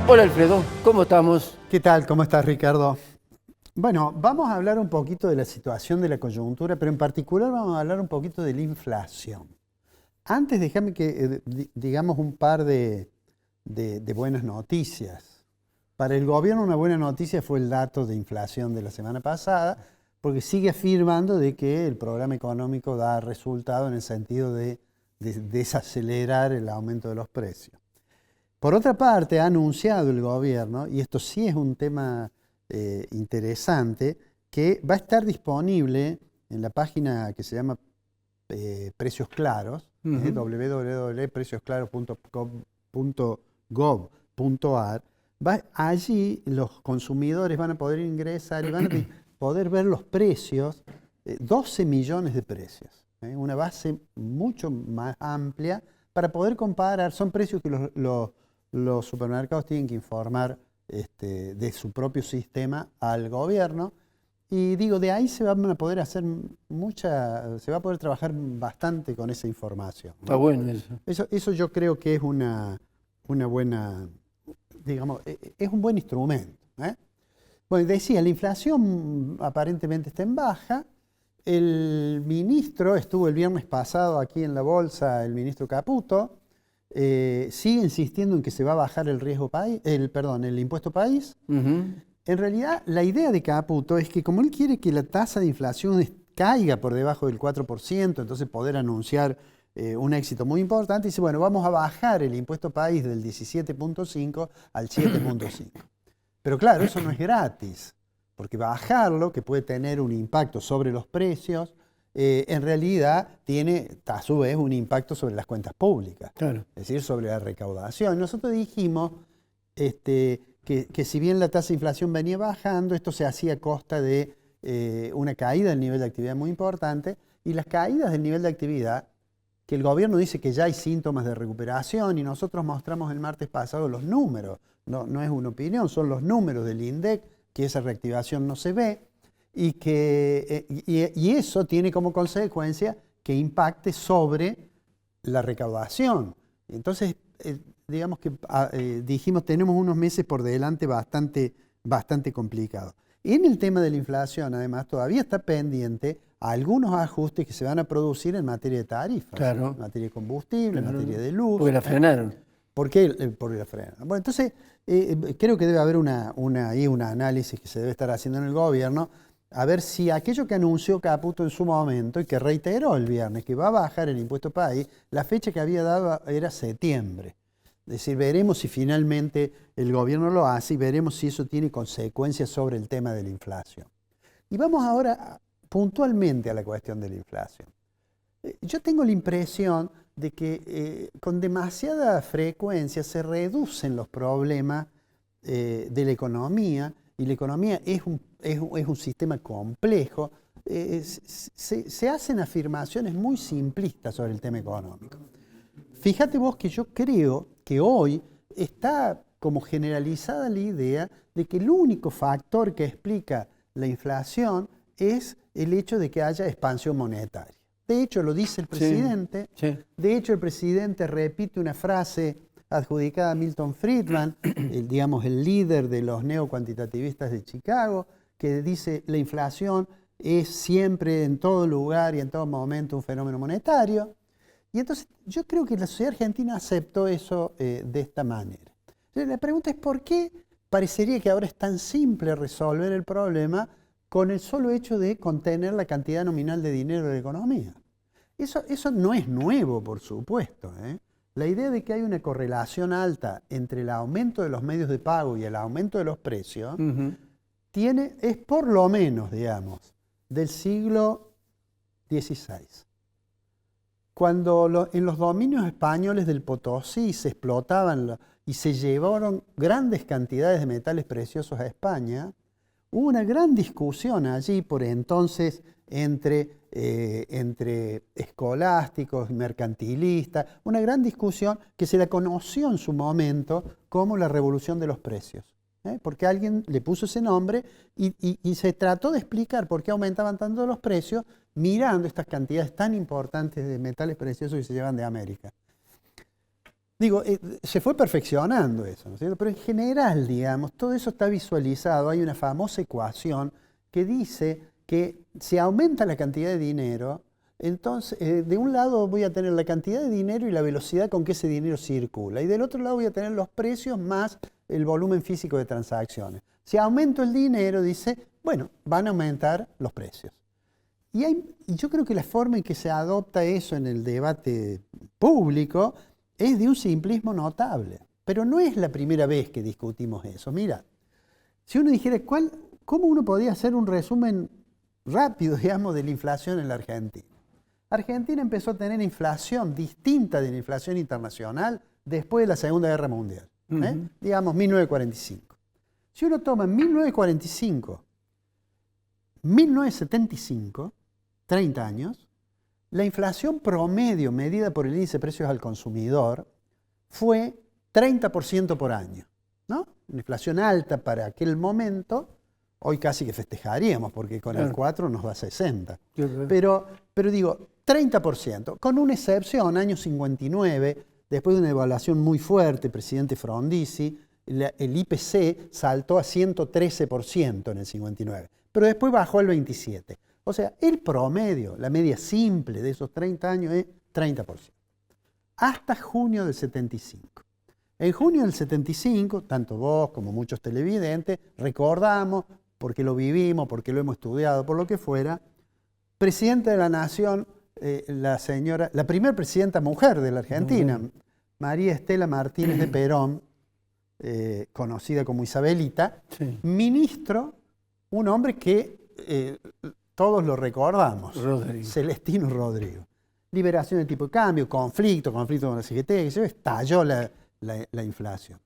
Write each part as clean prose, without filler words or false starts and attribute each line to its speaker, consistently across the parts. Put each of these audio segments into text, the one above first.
Speaker 1: Hola Alfredo, ¿cómo estamos?
Speaker 2: ¿Qué tal? ¿Cómo estás, Ricardo? Bueno, vamos a hablar un poquito de la situación de la coyuntura, pero en particular vamos a hablar un poquito de la inflación. Antes, déjame que digamos un par de buenas noticias. Para el gobierno una buena noticia fue el dato de inflación de la semana pasada, porque sigue afirmando de que el programa económico da resultado en el sentido de desacelerar el aumento de los precios. Por otra parte, ha anunciado el gobierno, y esto sí es un tema interesante, que va a estar disponible en la página que se llama Precios Claros, www.preciosclaros.gov.ar. Allí los consumidores van a poder ingresar y van a poder ver los precios, 12 millones de precios, una base mucho más amplia para poder comparar. Son precios que los supermercados tienen que informar de su propio sistema al gobierno. Y digo, de ahí se van a poder hacer se va a poder trabajar bastante con esa información, ¿no?
Speaker 1: Está bueno eso.
Speaker 2: Eso yo creo que es una buena, digamos, es un buen instrumento, ¿eh? Bueno, decía, la inflación aparentemente está en baja. El ministro estuvo el viernes pasado aquí en la bolsa, el ministro Caputo. Sigue insistiendo en que se va a bajar el el impuesto país. En realidad, la idea de Caputo es que como él quiere que la tasa de inflación caiga por debajo del 4%, entonces poder anunciar un éxito muy importante, dice, bueno, vamos a bajar el impuesto país del 17.5 al 7.5. Pero claro, eso no es gratis, porque bajarlo, que puede tener un impacto sobre los precios, en realidad tiene a su vez un impacto sobre las cuentas públicas,
Speaker 1: Claro.
Speaker 2: es decir, sobre la recaudación. Nosotros dijimos que si bien la tasa de inflación venía bajando, esto se hacía a costa de una caída del nivel de actividad muy importante, y las caídas del nivel de actividad, que el gobierno dice que ya hay síntomas de recuperación, y nosotros mostramos el martes pasado los números, no es una opinión, son los números del INDEC, que esa reactivación no se ve, y eso tiene como consecuencia que impacte sobre la recaudación. Entonces, digamos que dijimos, tenemos unos meses por delante bastante complicados. En el tema de la inflación, además, todavía está pendiente algunos ajustes que se van a producir en materia de tarifas,
Speaker 1: Claro.
Speaker 2: en materia de combustible,
Speaker 1: Claro.
Speaker 2: en materia de luz.
Speaker 1: Porque la frenaron.
Speaker 2: ¿Por qué? Porque la frenaron. Bueno, entonces, creo que debe haber un análisis que se debe estar haciendo en el gobierno, a ver si aquello que anunció Caputo en su momento y que reiteró el viernes, que va a bajar el impuesto país, la fecha que había dado era septiembre. Es decir, veremos si finalmente el gobierno lo hace y veremos si eso tiene consecuencias sobre el tema de la inflación. Y vamos ahora puntualmente a la cuestión de la inflación. Yo tengo la impresión de que con demasiada frecuencia se reducen los problemas de la economía, y la economía es un sistema complejo. Se hacen afirmaciones muy simplistas sobre el tema económico. Fíjate vos que yo creo que hoy está como generalizada la idea de que el único factor que explica la inflación es el hecho de que haya expansión monetaria. De hecho, lo dice el presidente.
Speaker 1: Sí.
Speaker 2: De hecho, el presidente repite una frase adjudicada a Milton Friedman, el líder de los neocuantitativistas de Chicago, que dice la inflación es siempre, en todo lugar y en todo momento, un fenómeno monetario. Y entonces yo creo que la sociedad argentina aceptó eso de esta manera. Entonces, la pregunta es ¿por qué parecería que ahora es tan simple resolver el problema con el solo hecho de contener la cantidad nominal de dinero de la economía? Eso no es nuevo, por supuesto, ¿eh? La idea de que hay una correlación alta entre el aumento de los medios de pago y el aumento de los precios es por lo menos, digamos, del siglo XVI. Cuando en los dominios españoles del Potosí se explotaban y se llevaron grandes cantidades de metales preciosos a España, hubo una gran discusión allí por entonces entre escolásticos, mercantilistas, una gran discusión que se la conoció en su momento como la revolución de los precios, porque alguien le puso ese nombre y se trató de explicar por qué aumentaban tanto los precios mirando estas cantidades tan importantes de metales preciosos que se llevan de América. Digo, se fue perfeccionando eso, ¿no es cierto? Pero en general, digamos, todo eso está visualizado. Hay una famosa ecuación que dice que si aumenta la cantidad de dinero, entonces de un lado voy a tener la cantidad de dinero y la velocidad con que ese dinero circula, y del otro lado voy a tener los precios más el volumen físico de transacciones. Si aumento el dinero, dice, bueno, van a aumentar los precios. Y yo creo que la forma en que se adopta eso en el debate público es de un simplismo notable. Pero no es la primera vez que discutimos eso. Mira, si uno dijera, ¿cómo uno podría hacer un resumen rápido, digamos, de la inflación en la Argentina? Argentina empezó a tener inflación distinta de la inflación internacional después de la Segunda Guerra Mundial. Digamos, 1945. Si uno toma 1945, 1975, 30 años, la inflación promedio medida por el índice de precios al consumidor fue 30% por año, ¿no? Una inflación alta para aquel momento, hoy casi que festejaríamos, porque con el 4 nos da 60. Pero digo, 30%, con una excepción, año 59, después de una devaluación muy fuerte, presidente Frondizi, el IPC saltó a 113% en el 59, pero después bajó al 27%. O sea, el promedio, la media simple de esos 30 años es 30%. Hasta junio del 75. En junio del 75, tanto vos como muchos televidentes, recordamos, porque lo vivimos, porque lo hemos estudiado, por lo que fuera, presidenta de la Nación, la primera presidenta mujer de la Argentina, María Estela Martínez de Perón, conocida como Isabelita, ministro, un hombre que todos lo recordamos, Celestino Rodrigo. Liberación de tipo de cambio, conflicto con la CGT, estalló la inflación.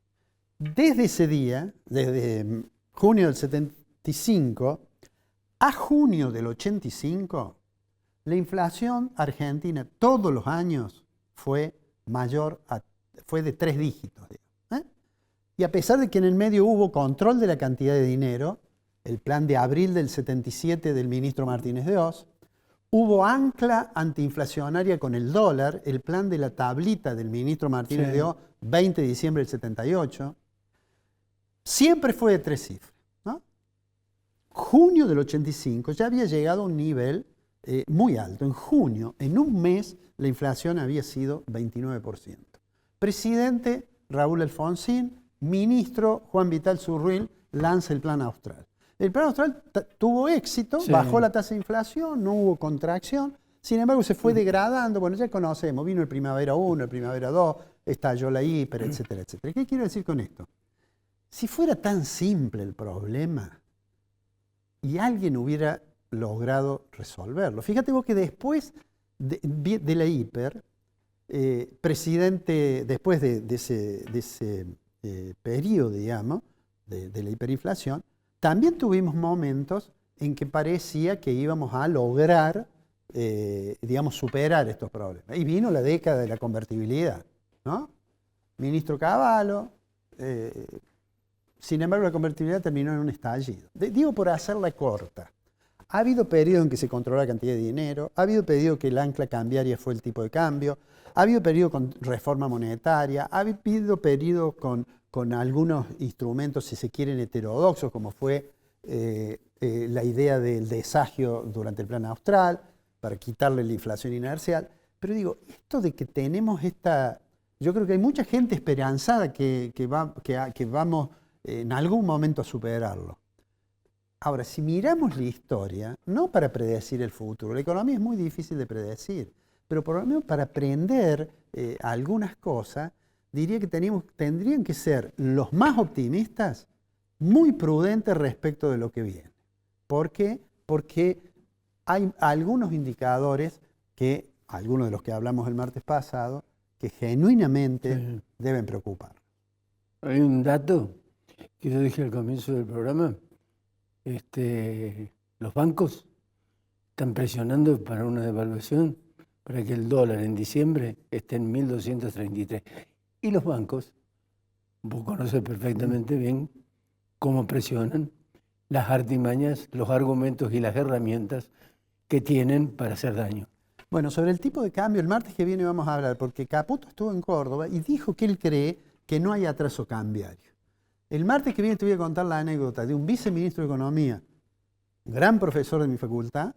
Speaker 2: Desde ese día, desde junio del 75 a junio del 85, la inflación argentina todos los años fue de 3 dígitos. Y a pesar de que en el medio hubo control de la cantidad de dinero, el plan de abril del 77 del ministro Martínez de Oz, hubo ancla antiinflacionaria con el dólar, el plan de la tablita del ministro Martínez de Oz, 20 de diciembre del 78, siempre fue de 3 cifras, ¿no? Junio del 85 ya había llegado a un nivel muy alto. En junio, en un mes, la inflación había sido 29%. Presidente Raúl Alfonsín, ministro Juan Vital Zurril, lanza el Plan Austral. El Plan Austral tuvo éxito, bajó la tasa de inflación, no hubo contracción, sin embargo se fue degradando. Bueno, ya conocemos, vino el Primavera 1, el Primavera 2, estalló la hiper, etcétera, etcétera. ¿Qué quiero decir con esto? Si fuera tan simple el problema y alguien hubiera logrado resolverlo. Fíjate vos que después de la hiper, presidente, después de ese periodo, digamos, de la hiperinflación, también tuvimos momentos en que parecía que íbamos a lograr, digamos, superar estos problemas. Y vino la década de la convertibilidad, ¿no? Ministro Cavallo, sin embargo la convertibilidad terminó en un estallido. Digo por hacerla corta. Ha habido periodos en que se controló la cantidad de dinero, ha habido periodos que el ancla cambiaria fue el tipo de cambio, ha habido periodos con reforma monetaria, ha habido periodos con algunos instrumentos, si se quieren, heterodoxos, como fue la idea del desagio durante el Plan Austral, para quitarle la inflación inercial. Pero digo, esto de que tenemos yo creo que hay mucha gente esperanzada que vamos en algún momento a superarlo. Ahora, si miramos la historia, no para predecir el futuro, la economía es muy difícil de predecir, pero por lo menos para aprender algunas cosas, diría que tendrían que ser los más optimistas, muy prudentes respecto de lo que viene. ¿Por qué? Porque hay algunos indicadores algunos de los que hablamos el martes pasado, que genuinamente deben preocupar.
Speaker 1: Hay un dato que yo dije al comienzo del programa. Los bancos están presionando para una devaluación, para que el dólar en diciembre esté en 1.233. Y los bancos, vos conoces perfectamente bien cómo presionan las artimañas, los argumentos y las herramientas que tienen para hacer daño.
Speaker 2: Bueno, sobre el tipo de cambio, el martes que viene vamos a hablar, porque Caputo estuvo en Córdoba y dijo que él cree que no hay atraso cambiario. El martes que viene te voy a contar la anécdota de un viceministro de Economía, un gran profesor de mi facultad,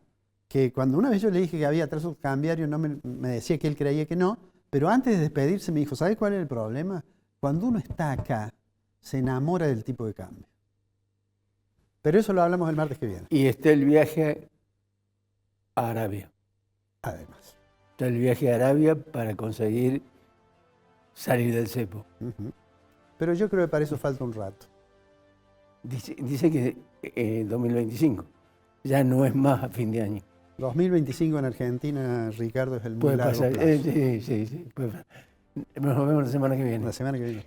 Speaker 2: que cuando una vez yo le dije que había atraso cambiario, me decía que él creía que no, pero antes de despedirse me dijo, ¿sabes cuál es el problema? Cuando uno está acá, se enamora del tipo de cambio. Pero eso lo hablamos el martes que viene.
Speaker 1: Y está el viaje a Arabia.
Speaker 2: Además.
Speaker 1: Está el viaje a Arabia para conseguir salir del cepo.
Speaker 2: Pero yo creo que para eso falta un rato.
Speaker 1: Dice que 2025. Ya no es más a fin de año.
Speaker 2: 2025 en Argentina, Ricardo, es el muy
Speaker 1: Puede
Speaker 2: largo
Speaker 1: pasar.
Speaker 2: plazo.
Speaker 1: Sí. Nos vemos la semana que viene.
Speaker 2: La semana que viene.